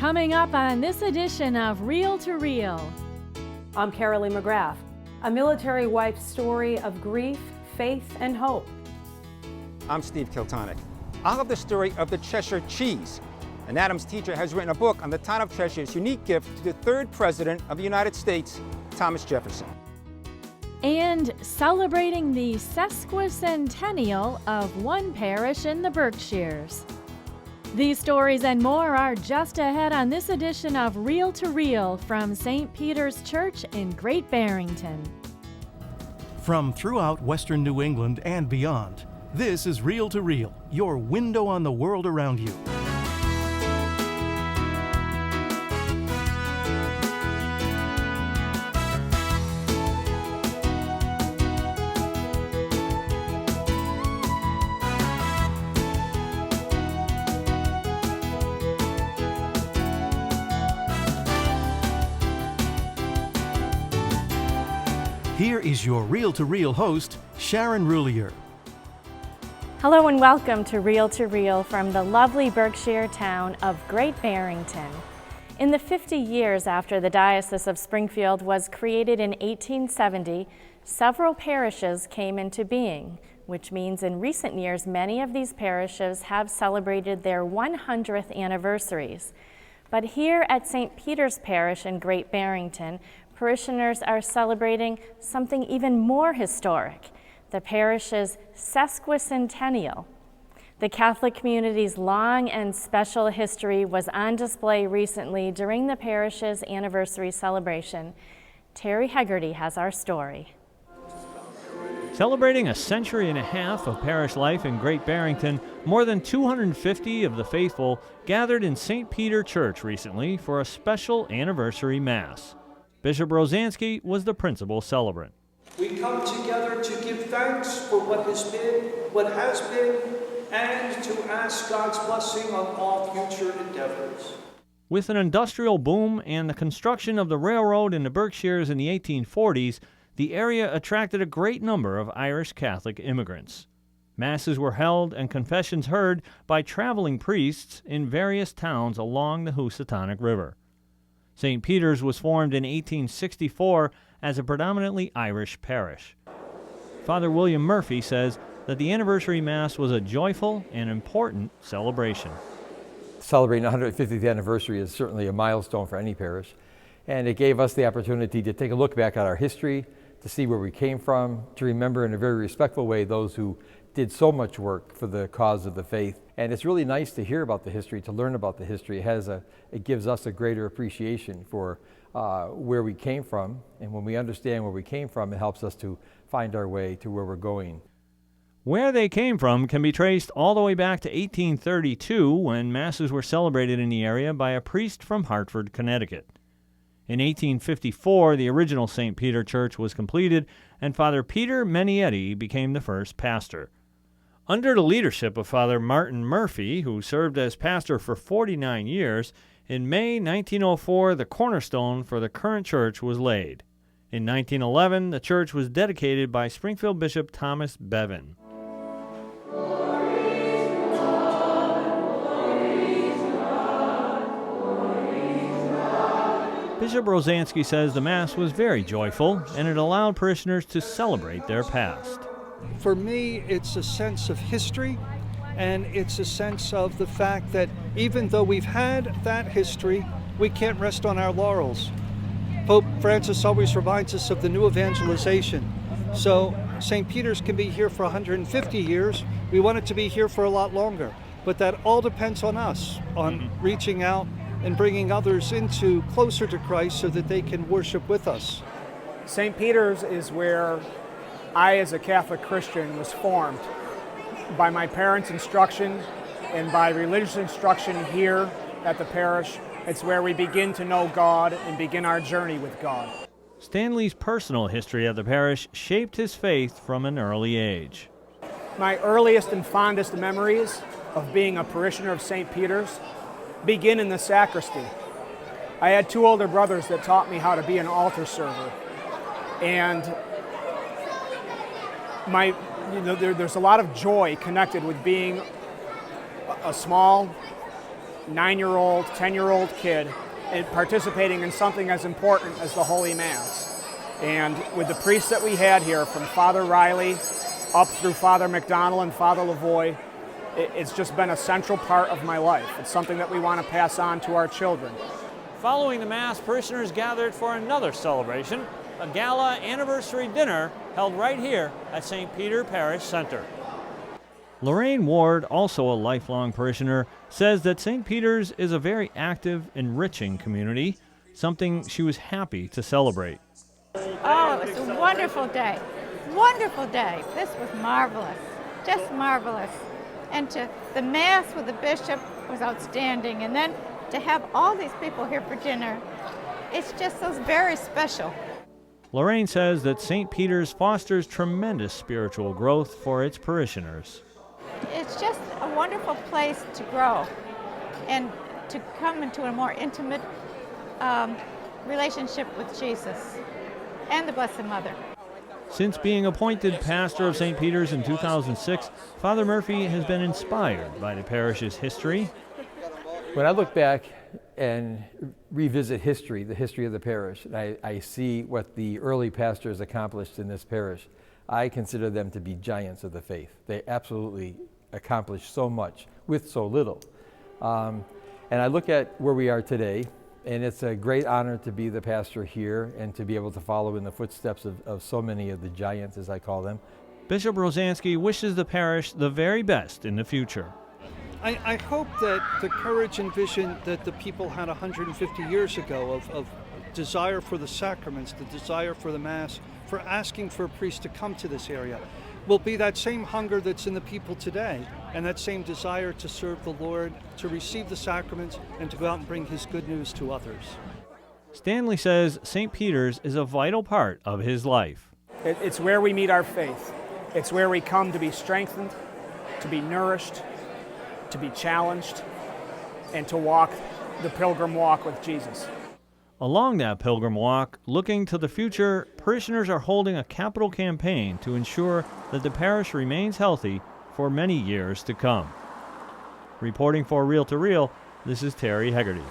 Coming up on this edition of Reel to Reel. I'm Carolee McGrath, a military wife's story of grief, faith, and hope. I'm Steve Kiltonick. I'll have the story of the Cheshire Cheese. An Adams teacher has written a book on the town of Cheshire's unique gift to the third president of the United States, Thomas Jefferson. And celebrating the sesquicentennial of one parish in the Berkshires. These stories and more are just ahead on this edition of Reel to Reel from St. Peter's Church in Great Barrington. From throughout Western New England and beyond, this is Reel to Reel, your window on the world around you. Here is your Reel to Reel host, Sharon Roulier. Hello and welcome to Reel from the lovely Berkshire town of Great Barrington. In the 50 years after the Diocese of Springfield was created in 1870, several parishes came into being, which means in recent years many of these parishes have celebrated their 100th anniversaries. But here at St. Peter's Parish in Great Barrington, parishioners are celebrating something even more historic, the parish's sesquicentennial. The Catholic community's long and special history was on display recently during the parish's anniversary celebration. Terry Hegarty has our story. Celebrating a century and a half of parish life in Great Barrington, more than 250 of the faithful gathered in St. Peter Church recently for a special anniversary Mass. Bishop Rosansky was the principal celebrant. We come together to give thanks for what has been, and to ask God's blessing on all future endeavors. With an industrial boom and the construction of the railroad in the Berkshires in the 1840s, the area attracted a great number of Irish Catholic immigrants. Masses were held and confessions heard by traveling priests in various towns along the Housatonic River. St. Peter's was formed in 1864 as a predominantly Irish parish. Father William Murphy says that the anniversary Mass was a joyful and important celebration. Celebrating the 150th anniversary is certainly a milestone for any parish, and it gave us the opportunity to take a look back at our history, to see where we came from, to remember in a very respectful way those who did so much work for the cause of the faith. And it's really nice to hear about the history, to learn about the history. It gives us a greater appreciation for where we came from. And when we understand where we came from, it helps us to find our way to where we're going. Where they came from can be traced all the way back to 1832, when Masses were celebrated in the area by a priest from Hartford, Connecticut. In 1854, the original St. Peter Church was completed, and Father Peter Menietti became the first pastor. Under the leadership of Father Martin Murphy, who served as pastor for 49 years, in May 1904 the cornerstone for the current church was laid. In 1911, the church was dedicated by Springfield Bishop Thomas Bevan. Bishop Rosansky says the Mass was very joyful, and it allowed parishioners to celebrate their past. For me, it's a sense of history, and it's a sense of the fact that even though we've had that history, we can't rest on our laurels. Pope Francis always reminds us of the new evangelization. So St. Peter's can be here for 150 years. We want it to be here for a lot longer. But that all depends on us, on reaching out and bringing others closer to Christ so that they can worship with us. St. Peter's is where I, as a Catholic Christian, was formed by my parents' instruction and by religious instruction here at the parish. It's where we begin to know God and begin our journey with God. Stanley's personal history at the parish shaped his faith from an early age. My earliest and fondest memories of being a parishioner of St. Peter's begin in the sacristy. I had two older brothers that taught me how to be an altar server. And there's a lot of joy connected with being a small 9-year-old, 10-year-old kid and participating in something as important as the Holy Mass. And with the priests that we had here, from Father Riley up through Father McDonald and Father Lavoie, it's just been a central part of my life. It's something that we want to pass on to our children. Following the Mass, parishioners gathered for another celebration, a gala anniversary dinner held right here at St. Peter Parish Center. Lorraine Ward, also a lifelong parishioner, says that St. Peter's is a very active, enriching community, something she was happy to celebrate. Oh, it was a wonderful day. Wonderful day. This was marvelous. Just marvelous. And the Mass with the bishop was outstanding. And then to have all these people here for dinner, it's just so very special. Lorraine says that St. Peter's fosters tremendous spiritual growth for its parishioners. It's just a wonderful place to grow and to come into a more intimate relationship with Jesus and the Blessed Mother. Since being appointed pastor of St. Peter's in 2006, Father Murphy has been inspired by the parish's history. When I look back and revisit history, the history of the parish, and I see what the early pastors accomplished in this parish, I consider them to be giants of the faith. They absolutely accomplished so much with so little. And I look at where we are today, and it's a great honor to be the pastor here and to be able to follow in the footsteps of so many of the giants, as I call them. Bishop Rosansky wishes the parish the very best in the future. I hope that the courage and vision that the people had 150 years ago of desire for the sacraments, the desire for the Mass, for asking for a priest to come to this area, will be that same hunger that's in the people today, and that same desire to serve the Lord, to receive the sacraments, and to go out and bring His good news to others. Stanley says St. Peter's is a vital part of his life. It's where we meet our faith. It's where we come to be strengthened, to be nourished, to be challenged, and to walk the pilgrim walk with Jesus. Along that pilgrim walk, looking to the future, parishioners are holding a capital campaign to ensure that the parish remains healthy for many years to come. Reporting for Reel to Reel, this is Terry Hegarty.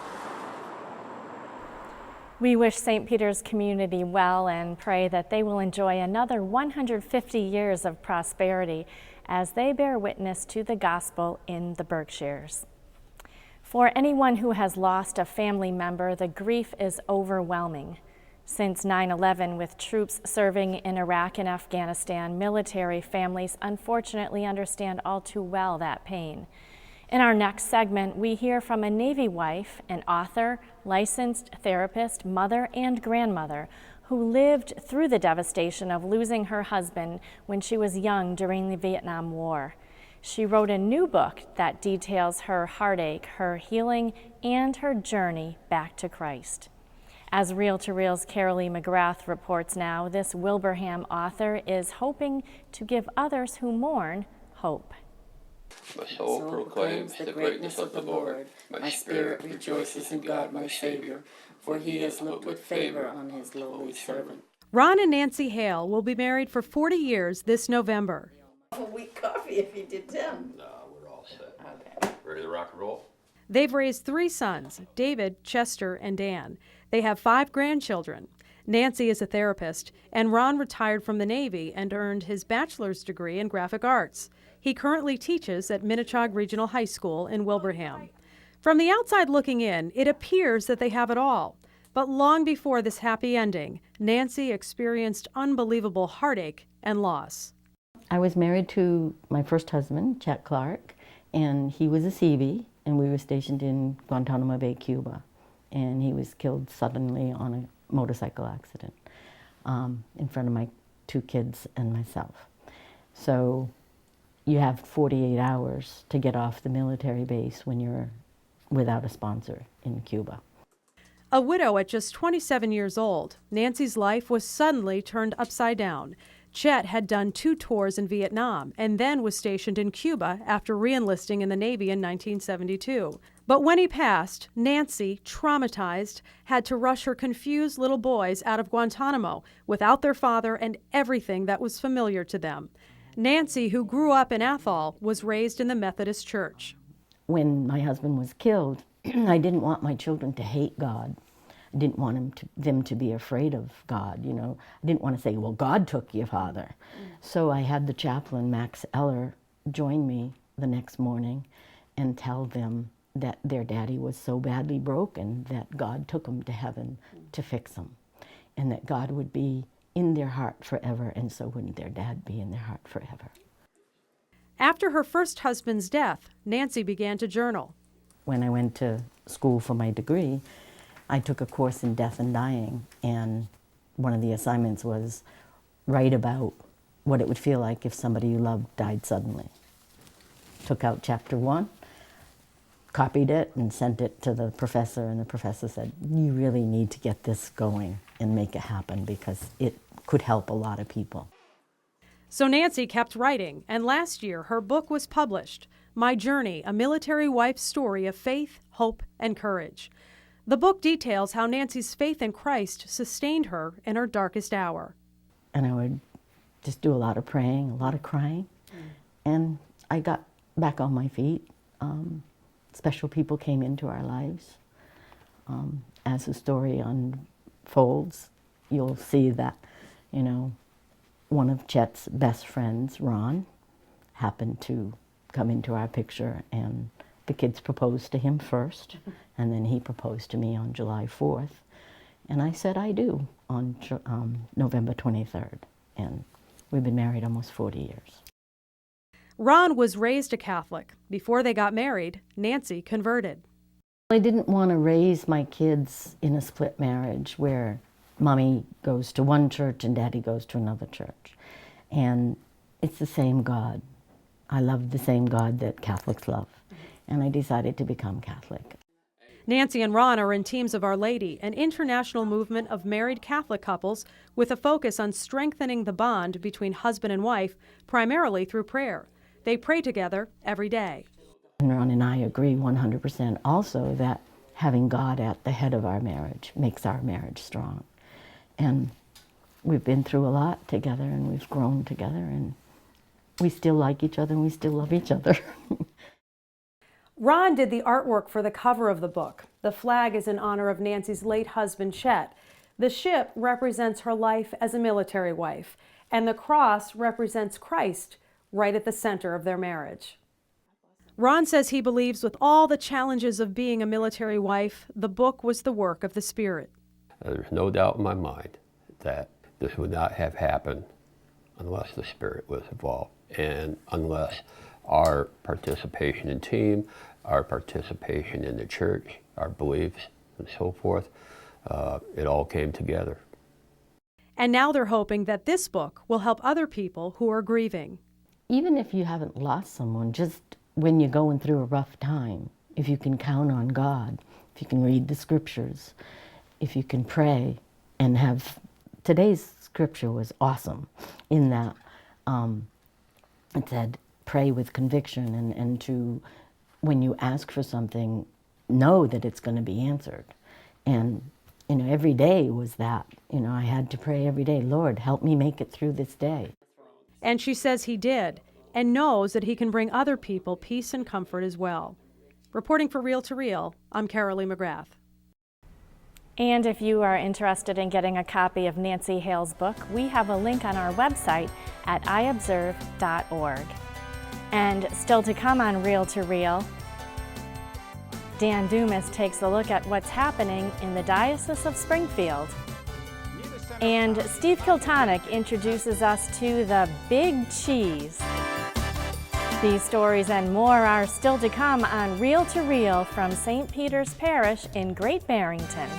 We wish St. Peter's community well and pray that they will enjoy another 150 years of prosperity as they bear witness to the gospel in the Berkshires. For anyone who has lost a family member, the grief is overwhelming. Since 9/11, with troops serving in Iraq and Afghanistan, military families unfortunately understand all too well that pain. In our next segment, we hear from a Navy wife, an author, licensed therapist, mother, and grandmother who lived through the devastation of losing her husband when she was young during the Vietnam War. She wrote a new book that details her heartache, her healing, and her journey back to Christ. As Reel to Reel's Carolee McGrath reports now, this Wilbraham author is hoping to give others who mourn hope. My soul proclaims the greatness of the Lord. My spirit rejoices in God my Savior, for He has looked with favor on His lowly servant. Ron and Nancy Hale will be married for 40 years this November. A weak coffee if you did 10. No, we're all set. Okay. Ready to rock and roll? They've raised 3 sons, David, Chester, and Dan. They have 5 grandchildren. Nancy is a therapist, and Ron retired from the Navy and earned his bachelor's degree in graphic arts. He currently teaches at Minnechaug Regional High School in Wilbraham. From the outside looking in, it appears that they have it all. But long before this happy ending, Nancy experienced unbelievable heartache and loss. I was married to my first husband, Chet Clark, and he was a Seavey, and we were stationed in Guantanamo Bay, Cuba. And he was killed suddenly on a motorcycle accident in front of my 2 kids and myself. So you have 48 hours to get off the military base when you're without a sponsor in Cuba. A widow at just 27 years old, Nancy's life was suddenly turned upside down. Chet had done 2 tours in Vietnam and then was stationed in Cuba after re-enlisting in the Navy in 1972. But when he passed, Nancy, traumatized, had to rush her confused little boys out of Guantanamo without their father and everything that was familiar to them. Nancy, who grew up in Athol, was raised in the Methodist Church. when my husband was killed, I didn't want my children to hate God. I didn't want them to be afraid of God, you know. I didn't want to say, well, God took your father. So I had the chaplain, Max Eller, join me the next morning and tell them that their daddy was so badly broken that God took him to heaven to fix him, and that God would be in their heart forever, and so wouldn't their dad be in their heart forever. After her first husband's death, Nancy began to journal. When I went to school for my degree, I took a course in death and dying, and one of the assignments was write about what it would feel like if somebody you loved died suddenly. Took out chapter 1, copied it, and sent it to the professor, and the professor said, you really need to get this going and make it happen because it could help a lot of people. So Nancy kept writing, and last year her book was published, My Journey, a Military Wife's Story of Faith, Hope, and Courage. The book details how Nancy's faith in Christ sustained her in her darkest hour. And I would just do a lot of praying, a lot of crying, and I got back on my feet. Special people came into our lives. As the story unfolds, you'll see that, you know, one of Chet's best friends, Ron, happened to come into our picture, and the kids proposed to him first, and then he proposed to me on July 4th, and I said I do on November 23rd, and we've been married almost 40 years. Ron was raised a Catholic. Before they got married, Nancy converted. I didn't want to raise my kids in a split marriage where mommy goes to one church and daddy goes to another church. And it's the same God. I love the same God that Catholics love. And I decided to become Catholic. Nancy and Ron are in Teams of Our Lady, an international movement of married Catholic couples with a focus on strengthening the bond between husband and wife, primarily through prayer. They pray together every day. And Ron and I agree 100% also that having God at the head of our marriage makes our marriage strong. And we've been through a lot together, and we've grown together, and we still like each other, and we still love each other. Ron did the artwork for the cover of the book. The flag is in honor of Nancy's late husband, Chet. The ship represents her life as a military wife, and the cross represents Christ right at the center of their marriage. Ron says he believes with all the challenges of being a military wife, the book was the work of the Spirit. There's no doubt in my mind that this would not have happened unless the Spirit was involved, and unless our participation in team, our participation in the church, our beliefs, and so forth, it all came together. And now they're hoping that this book will help other people who are grieving. Even if you haven't lost someone, just when you're going through a rough time, if you can count on God, if you can read the scriptures, if you can pray and have, today's scripture was awesome in that it said, pray with conviction, and to, when you ask for something, know that it's going to be answered. And, you know, every day was that. You know, I had to pray every day, Lord, help me make it through this day. And she says he did, and knows that he can bring other people peace and comfort as well. Reporting for Reel to Reel, I'm Carolee McGrath. And if you are interested in getting a copy of Nancy Hale's book, we have a link on our website at iobserve.org. And still to come on Reel to Reel, Dan Dumas takes a look at what's happening in the Diocese of Springfield. And Steve Kiltonick introduces us to the Big Cheese. These stories and more are still to come on Reel to Reel from St. Peter's Parish in Great Barrington.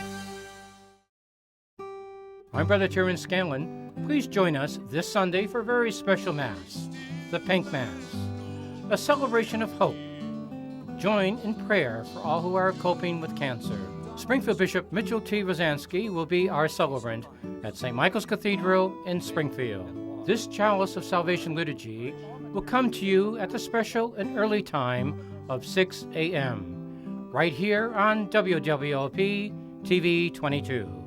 I'm Brother Terence Scanlon. Please join us this Sunday for a very special Mass, the Pink Mass, a celebration of hope. Join in prayer for all who are coping with cancer. Springfield Bishop Mitchell T. Rosansky will be our celebrant at St. Michael's Cathedral in Springfield. This Chalice of Salvation liturgy will come to you at the special and early time of 6 a.m. right here on WWLP TV 22.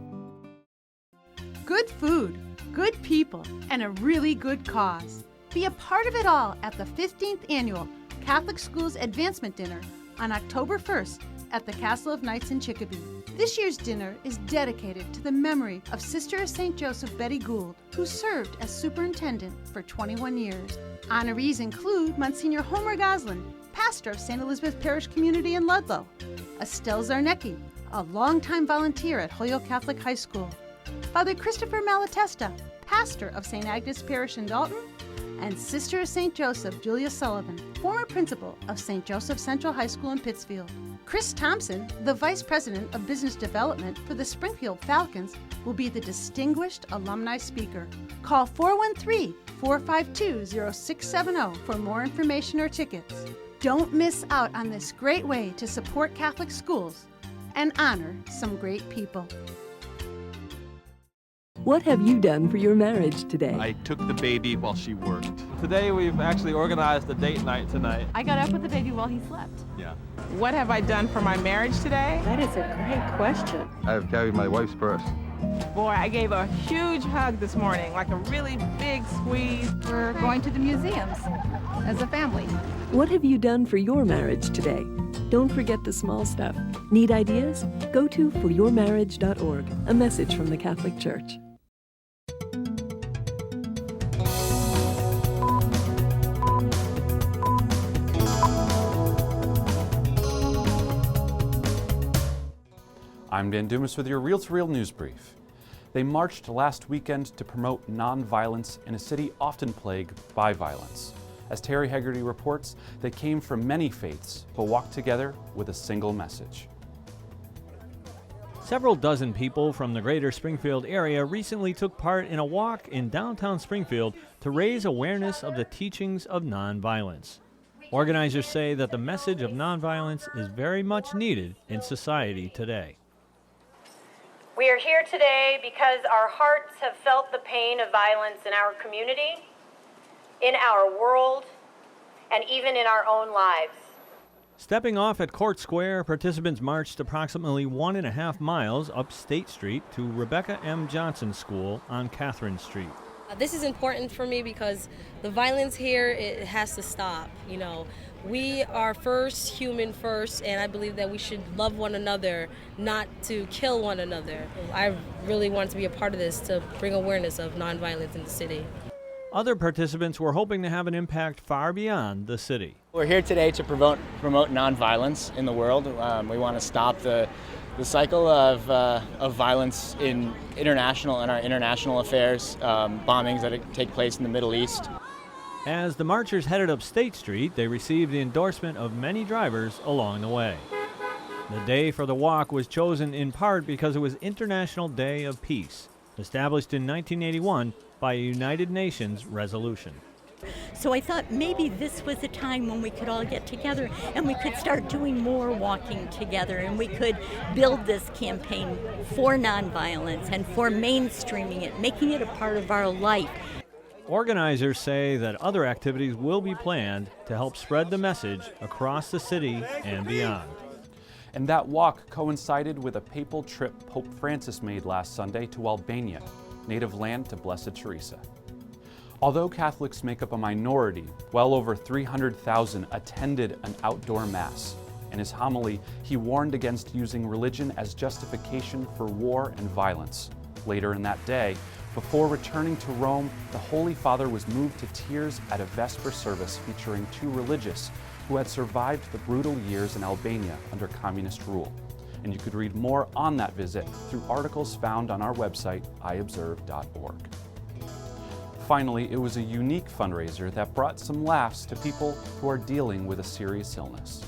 Good food, good people, and a really good cause. Be a part of it all at the 15th Annual Catholic Schools Advancement Dinner on October 1st at the Castle of Knights in Chicopee. This year's dinner is dedicated to the memory of Sister of St. Joseph Betty Gould, who served as superintendent for 21 years. Honorees include Monsignor Homer Goslin, pastor of St. Elizabeth Parish Community in Ludlow, Estelle Zarnecki, a longtime volunteer at Holyoke Catholic High School, Father Christopher Malatesta, pastor of St. Agnes Parish in Dalton, and Sister of St. Joseph Julia Sullivan, former principal of St. Joseph Central High School in Pittsfield. Chris Thompson, the Vice President of Business Development for the Springfield Falcons, will be the distinguished alumni speaker. Call 413-452-0670 for more information or tickets. Don't miss out on this great way to support Catholic schools and honor some great people. What have you done for your marriage today? I took the baby while she worked. Today we've actually organized a date night tonight. I got up with the baby while he slept. Yeah. What have I done for my marriage today? That is a great question. I have carried my wife's purse. Boy, I gave a huge hug this morning, like a really big squeeze. We're going to the museums as a family. What have you done for your marriage today? Don't forget the small stuff. Need ideas? Go to foryourmarriage.org, a message from the Catholic Church. I'm Dan Dumas with your Reel to Reel news brief. They marched last weekend to promote nonviolence in a city often plagued by violence. As Terry Hegarty reports, they came from many faiths, but walked together with a single message. Several dozen people from the greater Springfield area recently took part in a walk in downtown Springfield to raise awareness of the teachings of nonviolence. Organizers say that the message of nonviolence is very much needed in society today. We are here today because our hearts have felt the pain of violence in our community, in our world, and even in our own lives. Stepping off at Court Square, participants marched approximately 1.5 miles up State Street to Rebecca M. Johnson School on Catherine Street. This is important for me because the violence here, it has to stop. You know, we are first, human first, and I believe that we should love one another, not to kill one another. I really want to be a part of this to bring awareness of nonviolence in the city. Other participants were hoping to have an impact far beyond the city. We're here today to promote nonviolence in the world. We want to stop the cycle of violence in our international affairs, bombings that take place in the Middle East. As the marchers headed up State Street, they received the endorsement of many drivers along the way. The day for the walk was chosen in part because it was International Day of Peace, established in 1981 by a United Nations resolution. So I thought maybe this was a time when we could all get together and we could start doing more walking together, and we could build this campaign for nonviolence and for mainstreaming it, making it a part of our life. Organizers say that other activities will be planned to help spread the message across the city and beyond. And that walk coincided with a papal trip Pope Francis made last Sunday to Albania, native land to Blessed Teresa. Although Catholics make up a minority, well over 300,000 attended an outdoor mass. In his homily, he warned against using religion as justification for war and violence. Later in that day, before returning to Rome, the Holy Father was moved to tears at a Vesper service featuring two religious who had survived the brutal years in Albania under communist rule. And you could read more on that visit through articles found on our website, iobserve.org. Finally, it was a unique fundraiser that brought some laughs to people who are dealing with a serious illness.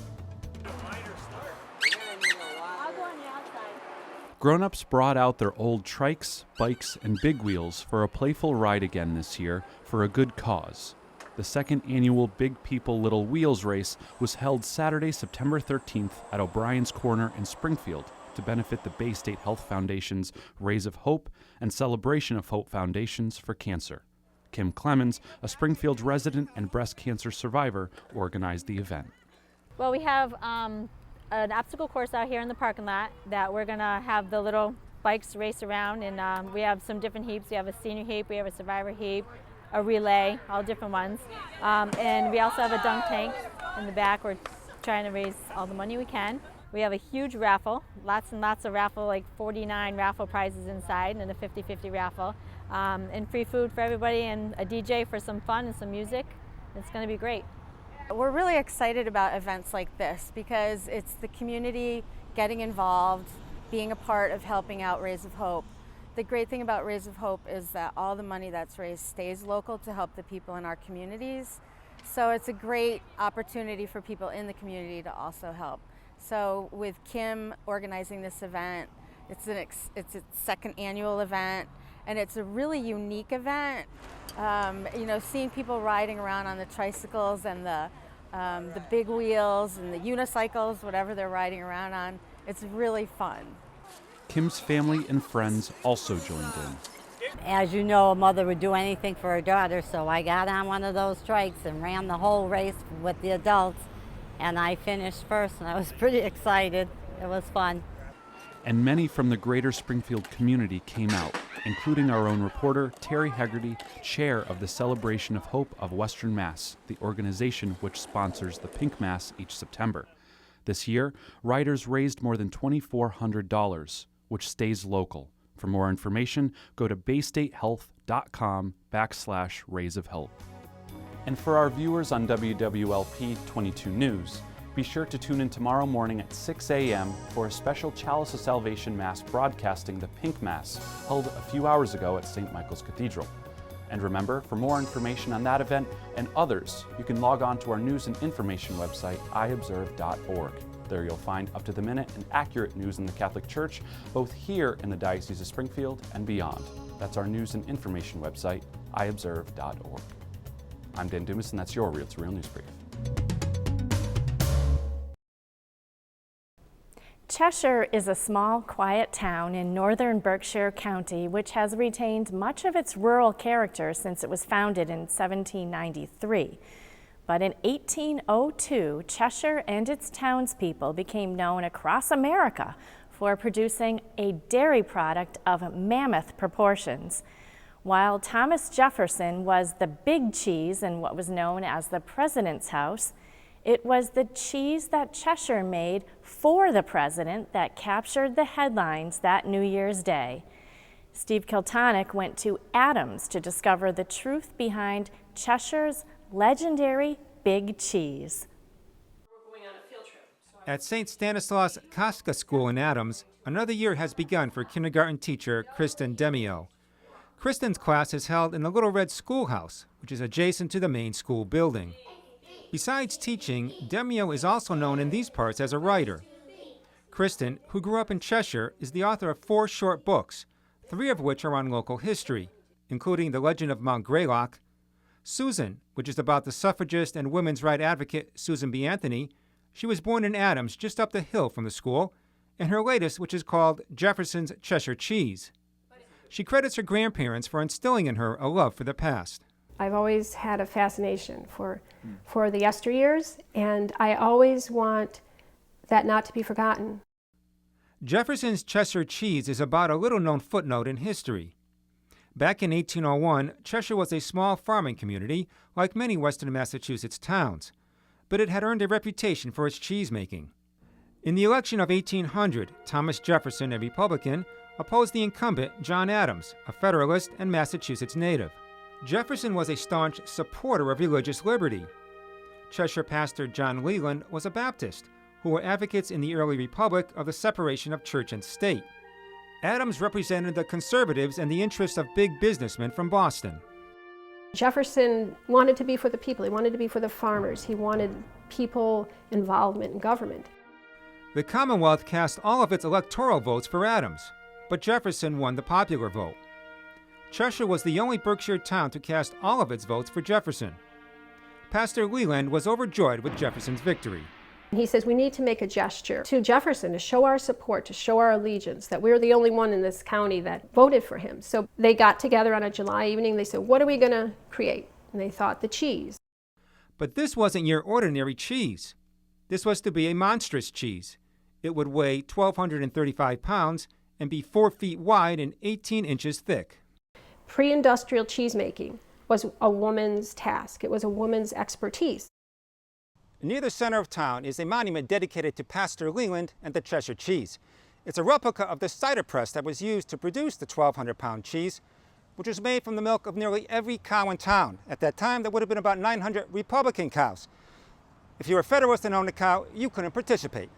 Grown-ups brought out their old trikes, bikes, and big wheels for a playful ride again this year for a good cause. The second annual Big People Little Wheels race was held Saturday, September 13th at O'Brien's Corner in Springfield to benefit the Bay State Health Foundation's Rays of Hope and Celebration of Hope Foundations for Cancer. Kim Clemens, a Springfield resident and breast cancer survivor, organized the event. Well, we have an obstacle course out here in the parking lot that we're going to have the little bikes race around, and we have some different heaps. We have a senior heap, we have a survivor heap, a relay, all different ones. And we also have a dunk tank in the back where trying to raise all the money we can. We have a huge raffle, lots and lots of raffle, like 49 raffle prizes inside, and a 50-50 raffle, and free food for everybody, and a DJ for some fun and some music. It's going to be great. We're really excited about events like this because it's the community getting involved, being a part of helping out Rays of Hope. The great thing about Rays of Hope is that all the money that's raised stays local to help the people in our communities. So it's a great opportunity for people in the community to also help. So with Kim organizing this event, it's its second annual event, and it's a really unique event. You know, seeing people riding around on the tricycles and the big wheels and the unicycles, whatever they're riding around on, it's really fun. Kim's family and friends also joined in. As you know, a mother would do anything for her daughter, so I got on one of those trikes and ran the whole race with the adults, and I finished first, and I was pretty excited. It was fun. And many from the greater Springfield community came out, including our own reporter, Terry Hegarty, chair of the Celebration of Hope of Western Mass, the organization which sponsors the Pink Mass each September. This year, riders raised more than $2,400, which stays local. For more information, go to baystatehealth.com/Rays of Hope. And for our viewers on WWLP 22 News, be sure to tune in tomorrow morning at 6 a.m. for a special Chalice of Salvation Mass broadcasting the Pink Mass held a few hours ago at St. Michael's Cathedral. And remember, for more information on that event and others, you can log on to our news and information website, iobserve.org. There you'll find up-to-the-minute and accurate news in the Catholic Church, both here in the Diocese of Springfield and beyond. That's our news and information website, iobserve.org. I'm Dan Dumas, and that's your Real to Real News Brief. Cheshire is a small, quiet town in northern Berkshire County which has retained much of its rural character since it was founded in 1793. But in 1802, Cheshire and its townspeople became known across America for producing a dairy product of mammoth proportions. While Thomas Jefferson was the big cheese in what was known as the President's House, it was the cheese that Cheshire made for the president that captured the headlines that New Year's Day. Steve Kiltonick went to Adams to discover the truth behind Cheshire's legendary big cheese. At St. Stanislaus Kostka School in Adams, another year has begun for kindergarten teacher Kristen Demio. Kristen's class is held in the Little Red Schoolhouse, which is adjacent to the main school building. Besides teaching, Demio is also known in these parts as a writer. Kristen, who grew up in Cheshire, is the author of 4 short books, 3 of which are on local history, including The Legend of Mount Greylock, Susan, which is about the suffragist and women's rights advocate Susan B. Anthony. She was born in Adams, just up the hill from the school, and her latest, which is called Jefferson's Cheshire Cheese. She credits her grandparents for instilling in her a love for the past. I've always had a fascination for the yesteryears, and I always want that not to be forgotten. Jefferson's Cheshire Cheese is about a little-known footnote in history. Back in 1801, Cheshire was a small farming community, like many western Massachusetts towns, but it had earned a reputation for its cheese-making. In the election of 1800, Thomas Jefferson, a Republican, opposed the incumbent, John Adams, a Federalist and Massachusetts native. Jefferson was a staunch supporter of religious liberty. Cheshire pastor John Leland was a Baptist, who were advocates in the early republic of the separation of church and state. Adams represented the conservatives and the interests of big businessmen from Boston. Jefferson wanted to be for the people. He wanted to be for the farmers. He wanted people involvement in government. The Commonwealth cast all of its electoral votes for Adams, but Jefferson won the popular vote. Cheshire was the only Berkshire town to cast all of its votes for Jefferson. Pastor Leland was overjoyed with Jefferson's victory. He says we need to make a gesture to Jefferson to show our support, to show our allegiance, that we're the only one in this county that voted for him. So they got together on a July evening. They said, what are we going to create? And they thought the cheese. But this wasn't your ordinary cheese. This was to be a monstrous cheese. It would weigh 1,235 pounds and be 4 feet wide and 18 inches thick. Pre-industrial cheesemaking was a woman's task. It was a woman's expertise. Near the center of town is a monument dedicated to Pastor Leland and the Cheshire cheese. It's a replica of the cider press that was used to produce the 1,200-pound cheese, which was made from the milk of nearly every cow in town. At that time, there would have been about 900 Republican cows. If you were a Federalist and owned a cow, you couldn't participate.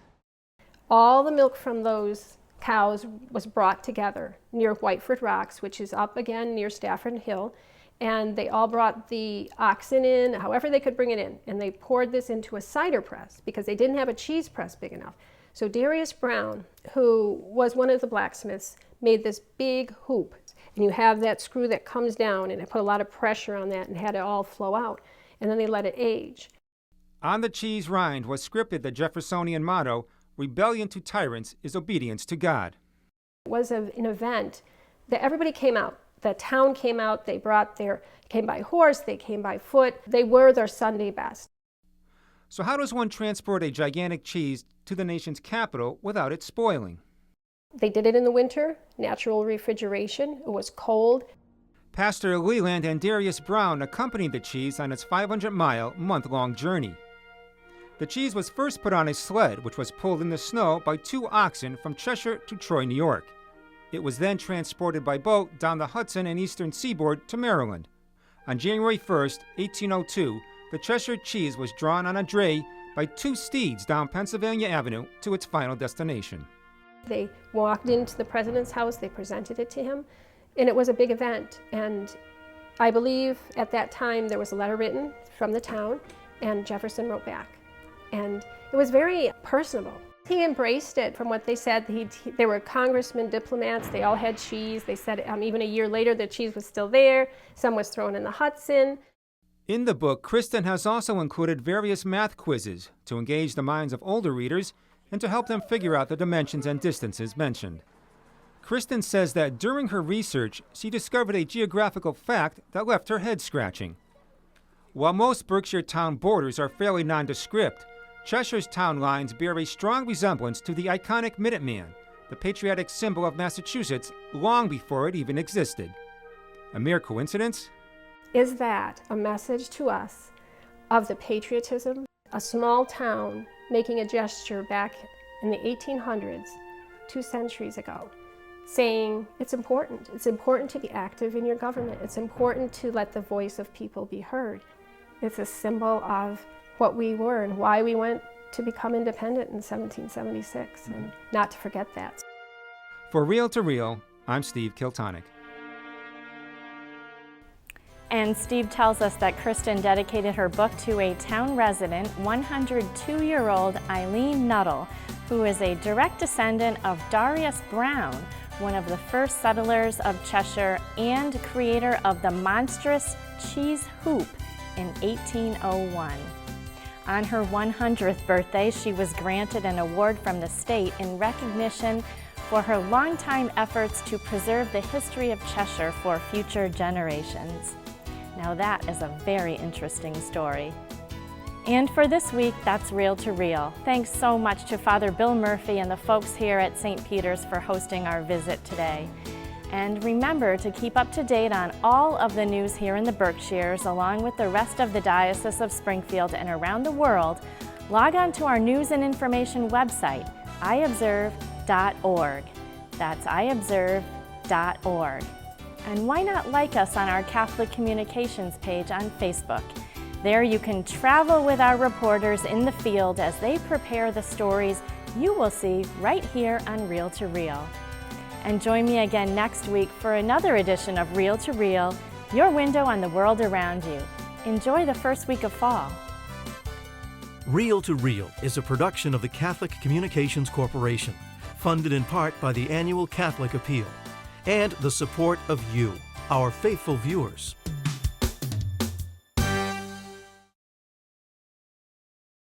All the milk from those cows was brought together near Whiteford Rocks, which is up again near Stafford Hill, and they all brought the oxen in, however they could bring it in, and they poured this into a cider press because they didn't have a cheese press big enough. So Darius Brown, who was one of the blacksmiths, made this big hoop, and you have that screw that comes down, and it put a lot of pressure on that and had it all flow out, and then they let it age. On the cheese rind was scripted the Jeffersonian motto, "Rebellion to tyrants is obedience to God." It was an event that everybody came out. The town came out, they came by horse, they came by foot. They were their Sunday best. So how does one transport a gigantic cheese to the nation's capital without it spoiling? They did it in the winter, natural refrigeration. It was cold. Pastor Leland and Darius Brown accompanied the cheese on its 500-mile, month-long journey. The cheese was first put on a sled, which was pulled in the snow by 2 oxen from Cheshire to Troy, New York. It was then transported by boat down the Hudson and eastern seaboard to Maryland. On January 1st, 1802, the Cheshire cheese was drawn on a dray by 2 steeds down Pennsylvania Avenue to its final destination. They walked into the president's house, they presented it to him, and it was a big event. And I believe at that time there was a letter written from the town, and Jefferson wrote back. And it was very personable. He embraced it. From what they said, they were congressmen, diplomats, they all had cheese. They said even a year later the cheese was still there. Some was thrown in the Hudson. In the book, Kristen has also included various math quizzes to engage the minds of older readers and to help them figure out the dimensions and distances mentioned. Kristen says that during her research, she discovered a geographical fact that left her head scratching. While most Berkshire town borders are fairly nondescript, Cheshire's town lines bear a strong resemblance to the iconic Minuteman, the patriotic symbol of Massachusetts, long before it even existed. A mere coincidence? Is that a message to us of the patriotism? A small town making a gesture back in the 1800s, 2 centuries ago, saying it's important. It's important to be active in your government. It's important to let the voice of people be heard. It's a symbol of what we were and why we went to become independent in 1776, and not to forget that. For Real to Real, I'm Steve Kiltonick. And Steve tells us that Kristen dedicated her book to a town resident, 102-year-old Eileen Nuttall, who is a direct descendant of Darius Brown, one of the first settlers of Cheshire and creator of the monstrous cheese hoop in 1801. On her 100th birthday, she was granted an award from the state in recognition for her longtime efforts to preserve the history of Cheshire for future generations. Now that is a very interesting story. And for this week, that's Real to Real. Thanks so much to Father Bill Murphy and the folks here at St. Peter's for hosting our visit today. And remember to keep up to date on all of the news here in the Berkshires, along with the rest of the Diocese of Springfield and around the world. Log on to our news and information website, iobserve.org. That's iobserve.org. And why not like us on our Catholic Communications page on Facebook? There you can travel with our reporters in the field as they prepare the stories you will see right here on Real to Real. And join me again next week for another edition of Real to Real, your window on the world around you. Enjoy the first week of fall. Real to Real is a production of the Catholic Communications Corporation, funded in part by the annual Catholic Appeal, and the support of you, our faithful viewers.